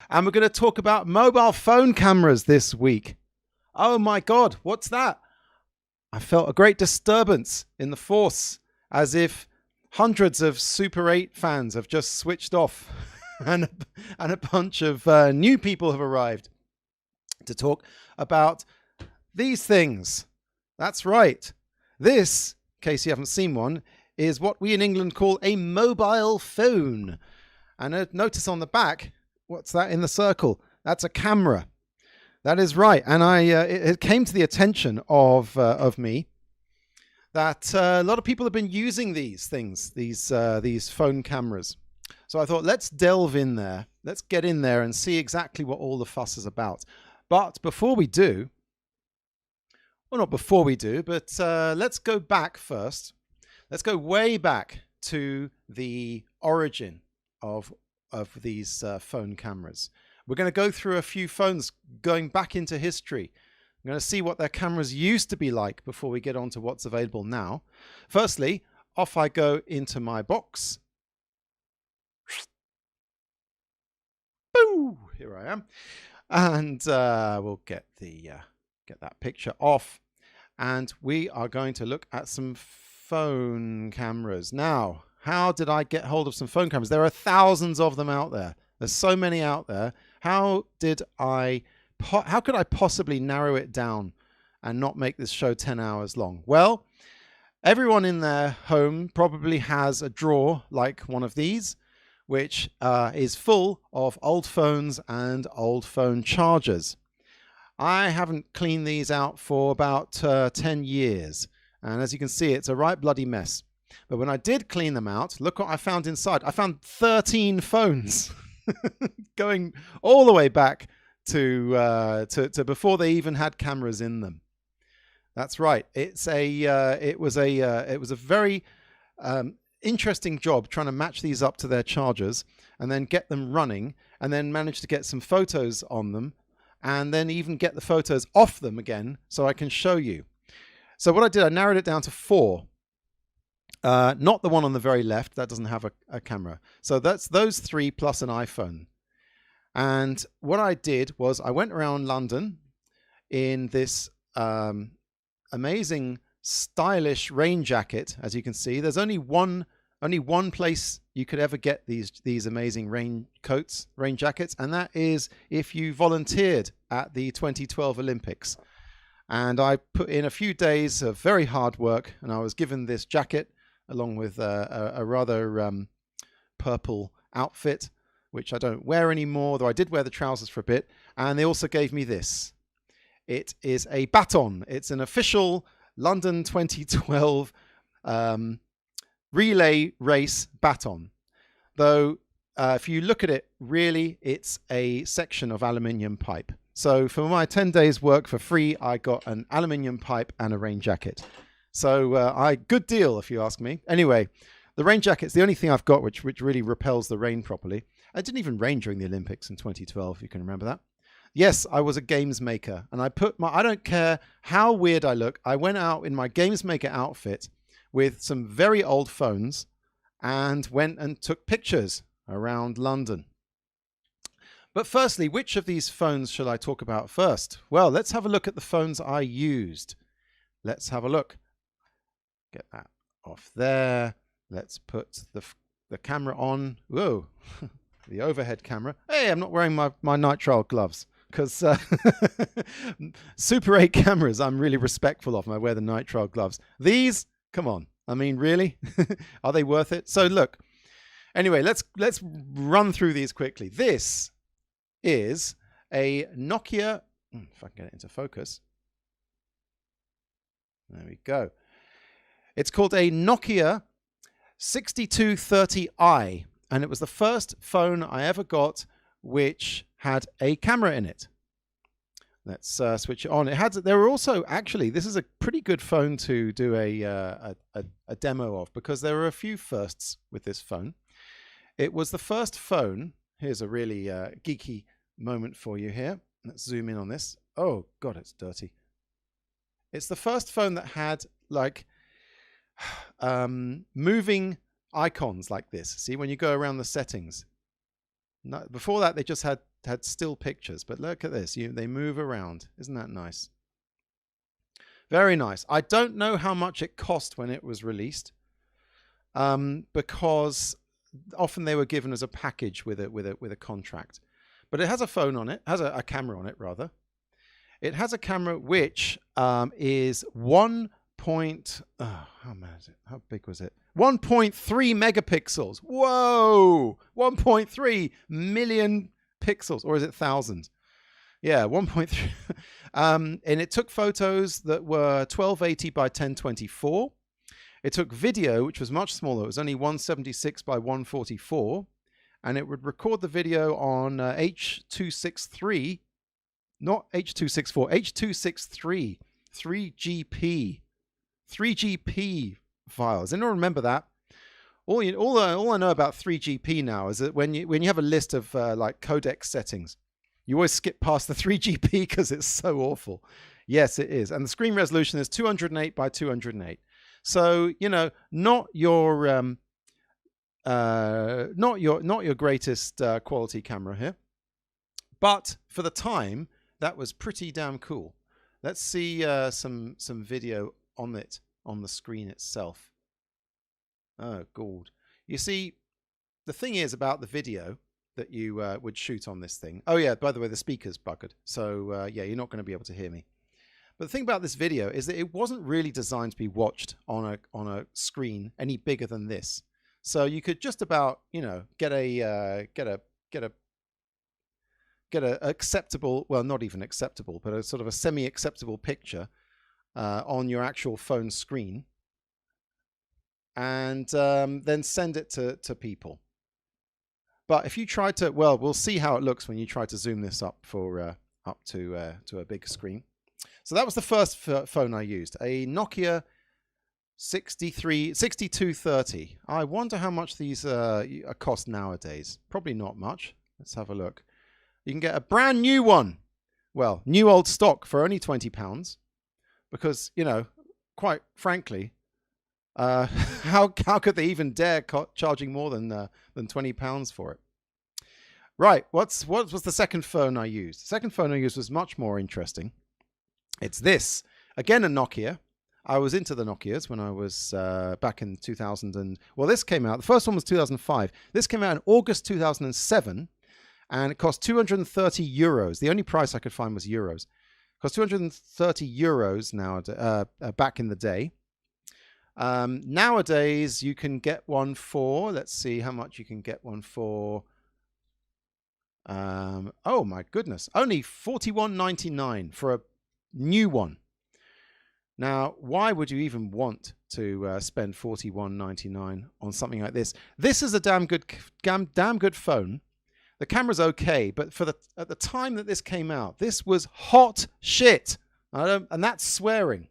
And we're going to talk about mobile phone cameras this week. Oh my God, what's that? I felt a great disturbance in the force, as if hundreds of Super 8 fans have just switched off and a bunch of new people have arrived to talk about these things. That's right. This, in case you haven't seen one, is what we in England call a mobile phone. And notice on the back, what's that in the circle? That's a camera. That is right. And it came to the attention of me that a lot of people have been using these things, these phone cameras. So I thought, let's delve in there. Let's get in there and see exactly what all the fuss is about. But before we do, well, not before we do, but let's go back first. Let's go way back to the origin of these phone cameras. We're going to go through a few phones going back into history. I'm going to see what their cameras used to be like before we get on to what's available now. Firstly, off I go into my box. Boo! Here I am. And we'll get that picture off. And we are going to look at some phone cameras. Now, how did I get hold of some phone cameras? There are thousands of them out there. There's so many out there. How could I possibly narrow it down and not make this show 10 hours long? Well, everyone in their home probably has a drawer like one of these, which is full of old phones and old phone chargers. I haven't cleaned these out for about 10 years. And as you can see, it's a right bloody mess. But when I did clean them out, look what I found inside. I found 13 phones going all the way back to before they even had cameras in them. That's right. It was a very interesting job trying to match these up to their chargers and then get them running and then manage to get some photos on them and then even get the photos off them again so I can show you. So what I did, I narrowed it down to 4. Not the one on the very left, that doesn't have a camera. So that's those 3 plus an iPhone. And what I did was I went around London in this amazing stylish rain jacket. As you can see, there's only one place you could ever get these amazing rain jackets, and that is if you volunteered at the 2012 Olympics. And I put in a few days of very hard work, and I was given this jacket along with a rather purple outfit, which I don't wear anymore, though I did wear the trousers for a bit. And they also gave me this. It is a baton. It's an official London 2012 relay race baton. Though, if you look at it, really, it's a section of aluminium pipe. So for my 10 days work for free, I got an aluminium pipe and a rain jacket. So good deal, if you ask me. Anyway, the rain jacket's the only thing I've got which really repels the rain properly. It didn't even rain during the Olympics in 2012, if you can remember that. Yes, I was a games maker, and I don't care how weird I look, I went out in my games maker outfit with some very old phones and went and took pictures around London. But firstly, which of these phones shall I talk about first? Well, let's have a look at the phones I used. Let's have a look. Get that off there. Let's put the camera on. Whoa, the overhead camera. Hey, I'm not wearing my nitrile gloves because Super 8 cameras I'm really respectful of, and I wear the nitrile gloves. These, come on. I mean, really? Are they worth it? So look, anyway, let's run through these quickly. This is a Nokia, if I can get it into focus. There we go. It's called a Nokia 6230i, and it was the first phone I ever got which had a camera in it. Let's switch it on. There were also, actually, this is a pretty good phone to do a demo of, because there were a few firsts with this phone. It was the first phone. Here's a really geeky moment for you here. Let's zoom in on this. Oh God, it's dirty. It's the first phone that had like moving icons like this. See, when you go around the settings. No, before that, they just had had still pictures. But look at this. They move around. Isn't that nice? Very nice. I don't know how much it cost when it was released, because often they were given as a package with a contract. But it has a phone on it. Has a camera on it, rather. It has a camera which is how big was it? 1.3 megapixels. Whoa! 1.3 million pixels, or is it thousand? Yeah, 1.3. And it took photos that were 1280 by 1024. It took video, which was much smaller. It was only 176 by 144. And it would record the video on H.263, not H.264, H.263, 3GP files. Anyone remember that? All I know about 3GP now is that when you have a list of like codec settings, you always skip past the 3GP because it's so awful. Yes, it is. And the screen resolution is 208 by 208. So, not your greatest quality camera here. But for the time, that was pretty damn cool. Let's see some video on it on the screen itself. Oh, God. You see, the thing is about the video that you would shoot on this thing. Oh, yeah, by the way, the speaker's buggered. So, yeah, you're not going to be able to hear me. But the thing about this video is that it wasn't really designed to be watched on a screen any bigger than this. So you could just about, get a acceptable, well, not even acceptable, but a sort of a semi-acceptable picture on your actual phone screen, and then send it to people. But if you try to, well, we'll see how it looks when you try to zoom this up for up to a big screen. So that was the first phone I used, a Nokia 6230. I wonder how much these cost nowadays. Probably not much. Let's have a look. You can get a brand new one. Well, new old stock for only £20. Because, quite frankly, how could they even dare charging more than £20 for it? Right, what was the second phone I used? The second phone I used was much more interesting. It's this. Again, a Nokia. I was into the Nokias when I was back in 2000. Well, this came out. The first one was 2005. This came out in August 2007, and it cost €230. The only price I could find was euros. It cost €230 now, back in the day. Nowadays, you can get one for, let's see how much you can get one for. Oh, my goodness. Only $41.99 for a new one. Now, why would you even want to spend $41.99 on something like this? This is a damn good phone. The camera's okay, but at the time that this came out, this was hot shit. And that's swearing.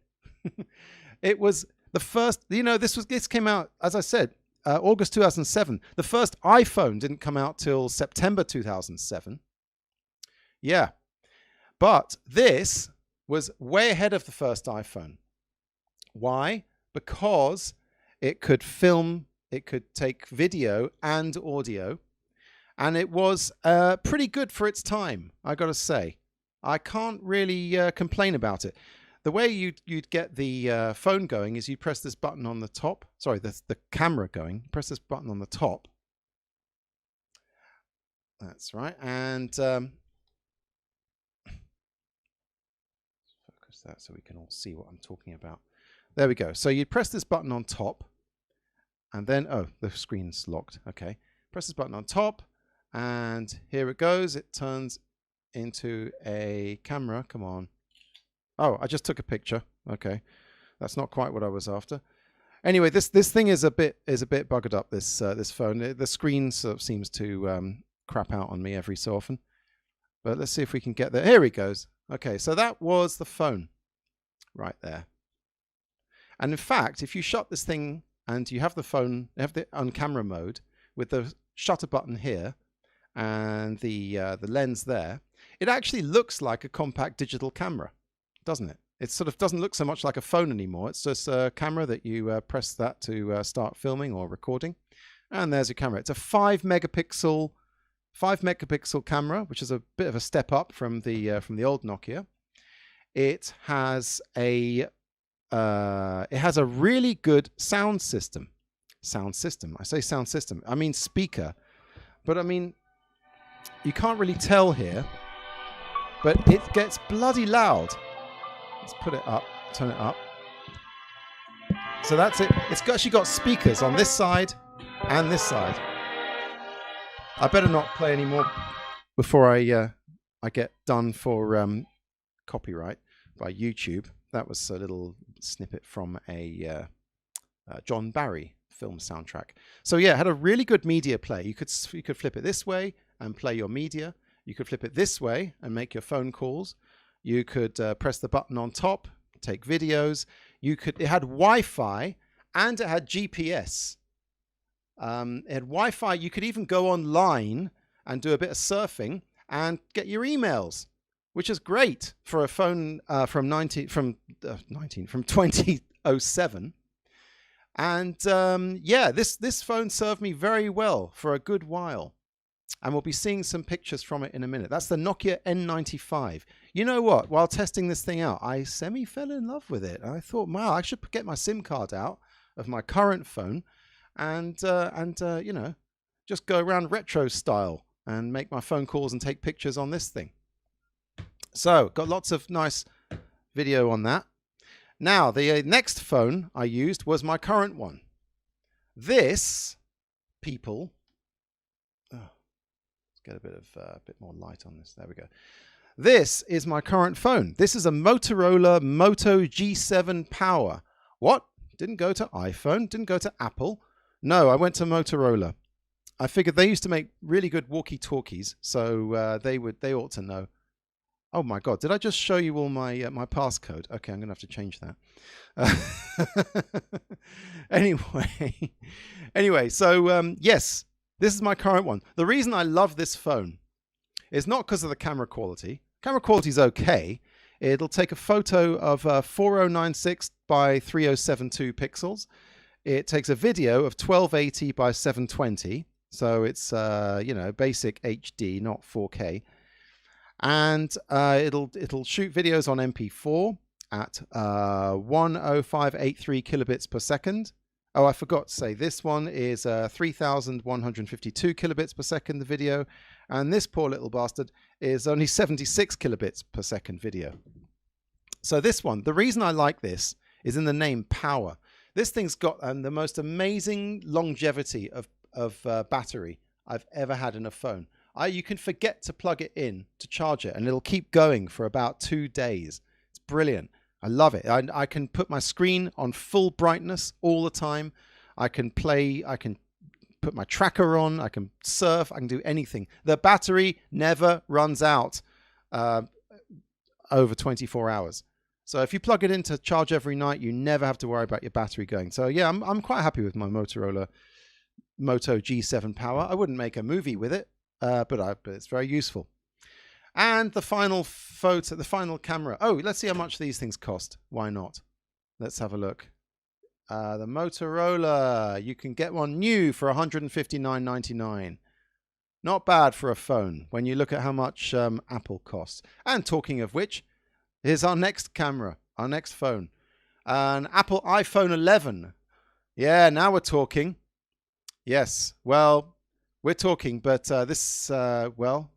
It was the first. This came out, as I said, August 2007. The first iPhone didn't come out till September 2007. Yeah, but this was way ahead of the first iPhone. Why? Because it could film, it could take video and audio, and it was pretty good for its time, I got to say. I can't really complain about it. The way you'd get the phone going is you press this button on the top. Sorry, the camera going. Press this button on the top. That's right, and that so we can all see what I'm talking about. There we go. So you press this button on top, and then, oh, the screen's locked. Okay. Press this button on top, and here it goes. It turns into a camera. Come on. Oh, I just took a picture. Okay. That's not quite what I was after. Anyway, this thing is a bit buggered up, this phone. The screen sort of seems to crap out on me every so often. But let's see if we can get there. Here it goes. Okay, so that was the phone right there. And in fact, if you shut this thing and you have the phone, you have it on camera mode with the shutter button here and the lens there, it actually looks like a compact digital camera, doesn't it? It sort of doesn't look so much like a phone anymore. It's just a camera that you press that to start filming or recording. And there's your camera. It's a 5 megapixel 5 megapixel camera, which is a bit of a step up from the old Nokia. It has a really good sound system. I say sound system. I mean speaker, but I mean you can't really tell here, but it gets bloody loud. Let's put it up, turn it up. So that's it. It's actually got speakers on this side and this side. I better not play anymore before I get done for copyright by YouTube. That was a little snippet from a John Barry film soundtrack. So yeah, it had a really good media play. You could flip it this way and play your media. You could flip it this way and make your phone calls. You could press the button on top, take videos. It had Wi-Fi and it had GPS. It had Wi-Fi. You could even go online and do a bit of surfing and get your emails, which is great for a phone from 2007. And yeah, this phone served me very well for a good while. And we'll be seeing some pictures from it in a minute. That's the Nokia N95. You know what? While testing this thing out, I fell in love with it. I thought, wow, I should get my SIM card out of my current phone and you know, just go around retro style and make my phone calls and take pictures on this thing. So, got lots of nice video on that. Now, the next phone I used was my current one. This, people... Oh, let's get a bit more light on this. There we go. This is my current phone. This is a Motorola Moto G7 Power. What? Didn't go to iPhone, didn't go to Apple. No, I went to Motorola. I figured they used to make really good walkie-talkies, so they ought to know. Oh my God, did I just show you all my my passcode? Okay, I'm going to have to change that. Anyway, so yes, this is my current one. The reason I love this phone is not because of the camera quality. Camera quality is okay. It'll take a photo of 4096 by 3072 pixels. It takes a video of 1280 by 720. So it's, you know, basic HD, not 4K. And it'll shoot videos on MP4 at 10583 kilobits per second. Oh, I forgot to say this one is 3152 kilobits per second, the video. And this poor little bastard is only 76 kilobits per second video. So this one, the reason I like this is in the name Power. This thing's got the most amazing longevity of battery I've ever had in a phone. You can forget to plug it in to charge it and it'll keep going for about 2 days. It's brilliant. I love it. I can put my screen on full brightness all the time. I can play, I can put my tracker on, I can surf, I can do anything. The battery never runs out over 24 hours. So if you plug it in to charge every night, you never have to worry about your battery going. So yeah, I'm quite happy with my Motorola Moto G7 Power. I wouldn't make a movie with it, but it's very useful. And the final photo, the final camera. Oh, let's see how much these things cost. Why not? Let's have a look. The Motorola, you can get one new for $159.99. Not bad for a phone when you look at how much Apple costs. And talking of which, here's our next camera, our next phone. An Apple iPhone 11. Yeah, now we're talking. Yes, well, we're talking, but this, well,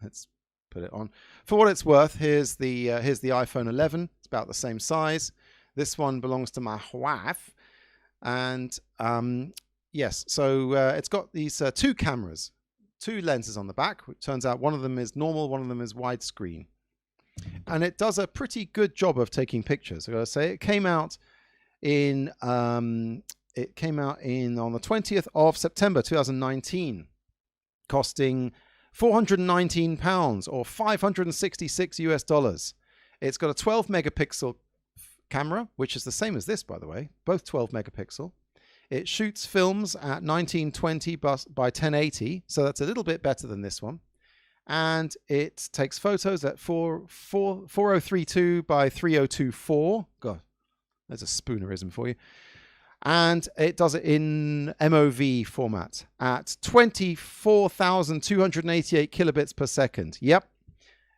let's put it on. For what it's worth, here's the iPhone 11. It's about the same size. This one belongs to my wife. And yes, so it's got these 2 cameras, 2 lenses on the back. It turns out one of them is normal, one of them is widescreen. And it does a pretty good job of taking pictures. I gotta say, it came out on the 20th of September 2019, costing £419 or $566 US. It's got a 12 megapixel camera, which is the same as this, by the way, both 12 megapixel. It shoots films at 1920 by 1080, so that's a little bit better than this one. And it takes photos at 4032 by 3024. God, there's a spoonerism for you. And it does it in MOV format at 24,288 kilobits per second. Yep,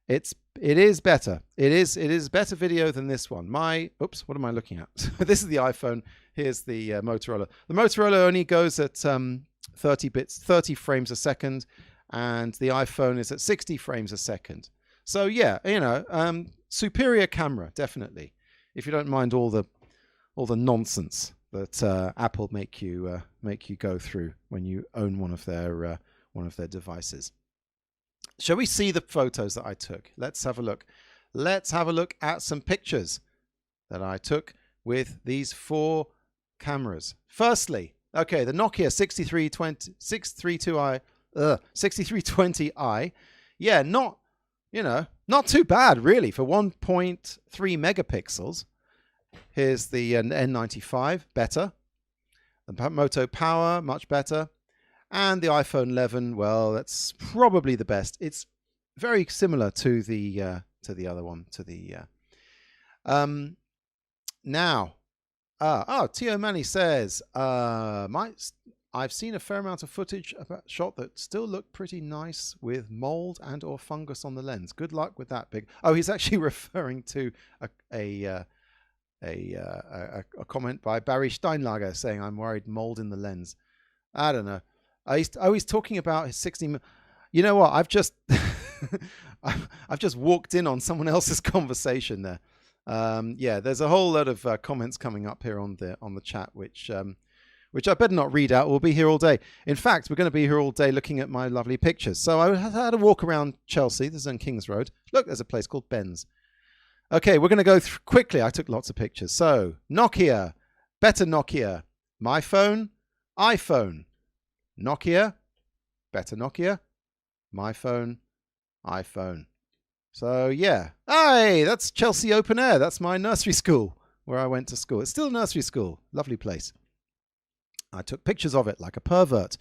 it is better. It is better video than this one. Oops, what am I looking at? This is the iPhone. Here's the Motorola. The Motorola only goes at 30 frames a second, and the iPhone is at 60 frames a second. So yeah, superior camera, definitely. If you don't mind all the nonsense that Apple make you go through when you own one of their devices. Shall we see the photos that I took? Let's have a look. Let's have a look at some pictures that I took with these 4 cameras. Firstly, okay, the Nokia 6320i. Yeah, not too bad really for 1.3 megapixels. Here's the N95, better. The Moto Power, much better. And the iPhone 11, well, that's probably the best. It's very similar to the other one, to the now. Tio Manny says, I've seen a fair amount of footage shot that still look pretty nice with mold and or fungus on the lens. Good luck with that, big. Oh, he's actually referring to a comment by Barry Steinlager saying, I'm worried mold in the lens. I don't know. He's talking about his 60. You know what? I've just I've just walked in on someone else's conversation there. Yeah, there's a whole lot of comments coming up here on the chat, which I better not read out. We'll be here all day. In fact, we're going to be here all day looking at my lovely pictures. So I had a walk around Chelsea. This is on King's Road. Look, there's a place called Ben's. Okay, we're going to go quickly. I took lots of pictures. So Nokia, better Nokia. My phone, iPhone. Nokia, better Nokia. My phone, iPhone. So yeah. Hey, that's Chelsea Open Air. That's my nursery school where I went to school. It's still a nursery school. Lovely place. I took pictures of it like a pervert.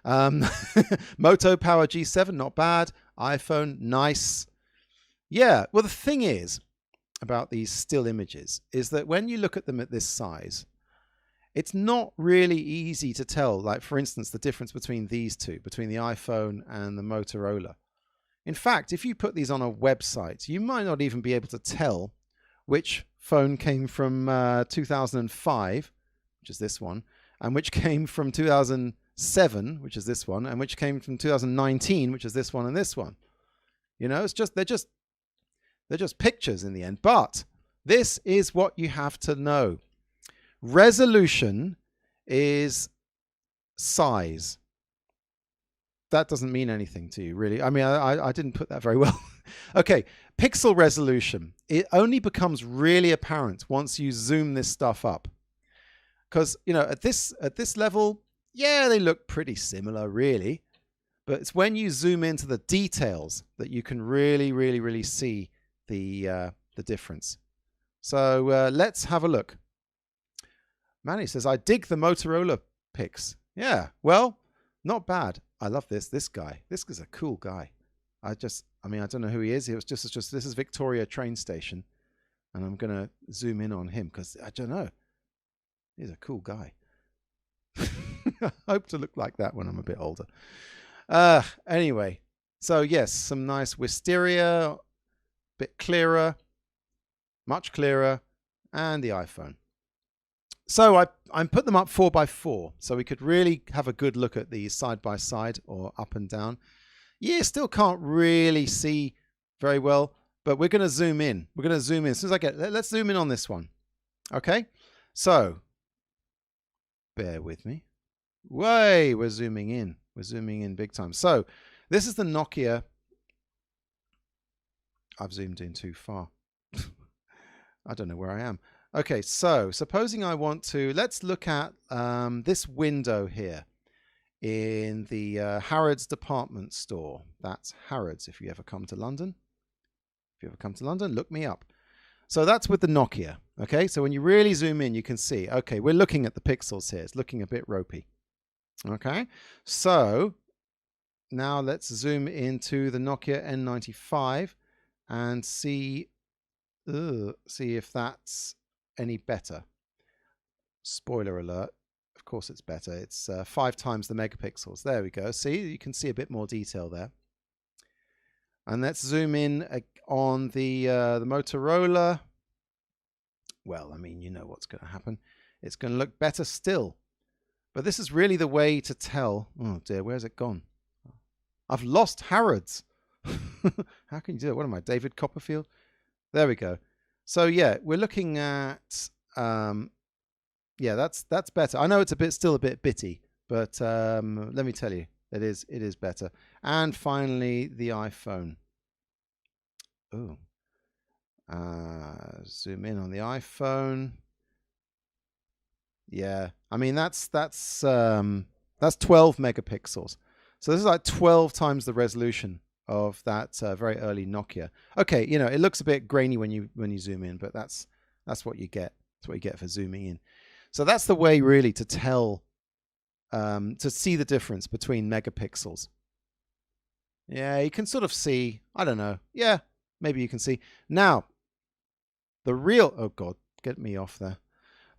Moto Power G7, not bad. iPhone, nice. Yeah, well, the thing is about these still images is that when you look at them at this size, it's not really easy to tell, like, for instance, the difference between these two, between the iPhone and the Motorola. In fact, if you put these on a website, you might not even be able to tell which phone came from 2005, which is this one, and which came from 2007, which is this one, and which came from 2019, which is this one and this one. You know, it's just they're just pictures in the end. But this is what you have to know. Resolution is size. That doesn't mean anything to you, really. I mean, I didn't put that very well. Okay, pixel resolution. It only becomes really apparent once you zoom this stuff up. Because, you know, at this level, yeah, they look pretty similar, really. But it's when you zoom into the details that you can really, really, really see the difference. So let's have a look. Manny says, I dig the Motorola pics. Yeah, well, not bad. I love this guy. This is a cool guy. I don't know who he is. This is Victoria train station. And I'm going to zoom in on him because I don't know. He's a cool guy. I hope to look like that when I'm a bit older. Anyway, so yes, some nice wisteria, bit clearer, much clearer, and the iPhone. So I put them up 4x4 so we could really have a good look at these side by side or up and down. Yeah, still can't really see very well, but we're going to zoom in. We're going to zoom in. As soon as let's zoom in on this one. Okay, so bear with me. We're zooming in. We're zooming in big time. So this is the Nokia. I've zoomed in too far. I don't know where I am. Okay, so supposing I want to, let's look at this window here in the Harrods department store. That's Harrods if you ever come to London. If you ever come to London, look me up. So that's with the Nokia. Okay, so when you really zoom in, you can see, okay, we're looking at the pixels here. It's looking a bit ropey. Okay, so now let's zoom into the Nokia N95 and see if that's any better. Spoiler alert. Of course it's better. It's 5 times the megapixels. There we go. See, you can see a bit more detail there. And let's zoom in on the Motorola. Well, I mean, you know what's going to happen. It's going to look better still. But this is really the way to tell. Oh dear, where's it gone? I've lost Harrods. How can you do it? What am I, David Copperfield? There we go. So yeah, we're looking at yeah, that's better. I know it's still a bit bitty, but let me tell you, it is better. And finally, the iPhone. Oh, zoom in on the iPhone. Yeah, I mean that's 12 megapixels. So this is like 12 times the resolution of that very early Nokia. Okay, you know, it looks a bit grainy when you zoom in, but that's what you get. That's what you get for zooming in. So that's the way really to tell, to see the difference between megapixels. Yeah, you can sort of see. I don't know. Yeah, maybe you can see. Now, the real, oh God, get me off there.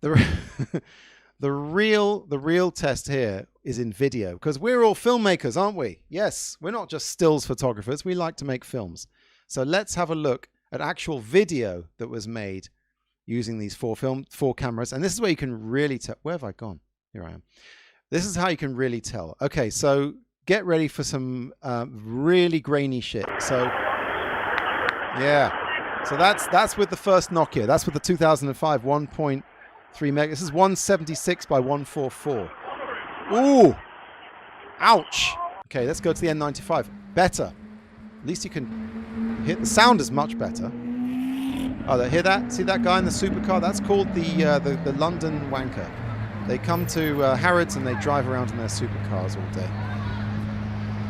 The real test here is in video, because we're all filmmakers, aren't we? Yes, we're not just stills photographers. We like to make films. So let's have a look at actual video that was made using these four cameras. And this is where you can really tell. Where have I gone? Here I am. This is how you can really tell. Okay, so get ready for some really grainy shit. So yeah, so that's with the first Nokia. That's with the 2005 1.3 meg. This is 176 by 144. Ooh, ouch. Okay, let's go to the N95. Better. At least you can hit. The sound is much better. Oh, hear that? See that guy in the supercar? That's called the London Wanker. They come to Harrods and they drive around in their supercars all day.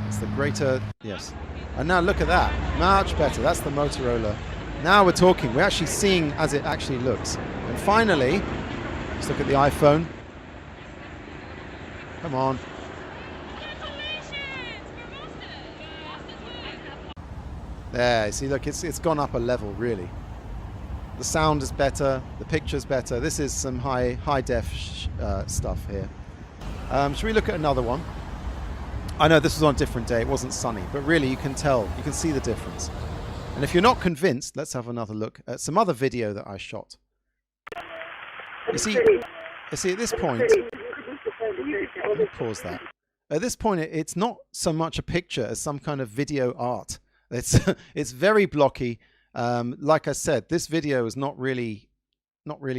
It's the greater, yes. And now look at that, much better. That's the Motorola. Now we're talking. We're actually seeing as it actually looks. And finally, let's look at the iPhone. Come on. There, see, look, it's gone up a level, really. The sound is better, the picture's better. This is some high def stuff here. Should we look at another one? I know this was on a different day, it wasn't sunny, but really you can tell, you can see the difference. And if you're not convinced, let's have another look at some other video that I shot. You see at this point, let me pause that. At this point, it's not so much a picture as some kind of video art. It's very blocky. Like I said, this video is not really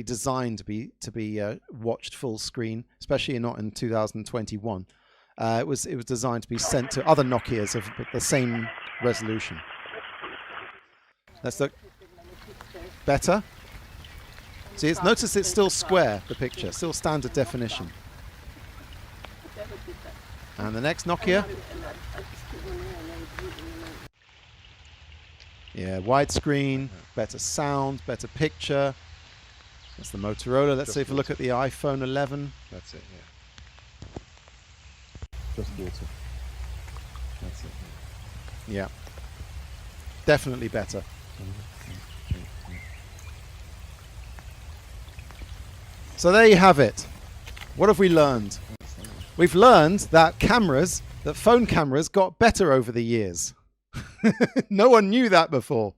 designed to be watched full screen, especially not in 2021. It was designed to be sent to other Nokias of the same resolution. Let's look. Better. See, notice it's still square, the picture, still standard definition. And the next Nokia. Yeah, widescreen, better sound, better picture. That's the Motorola. Let's see if we look at the iPhone 11. That's it, yeah. Just water. That's it. Yeah. Definitely better. So there you have it. What have we learned? We've learned that phone cameras got better over the years. No one knew that before.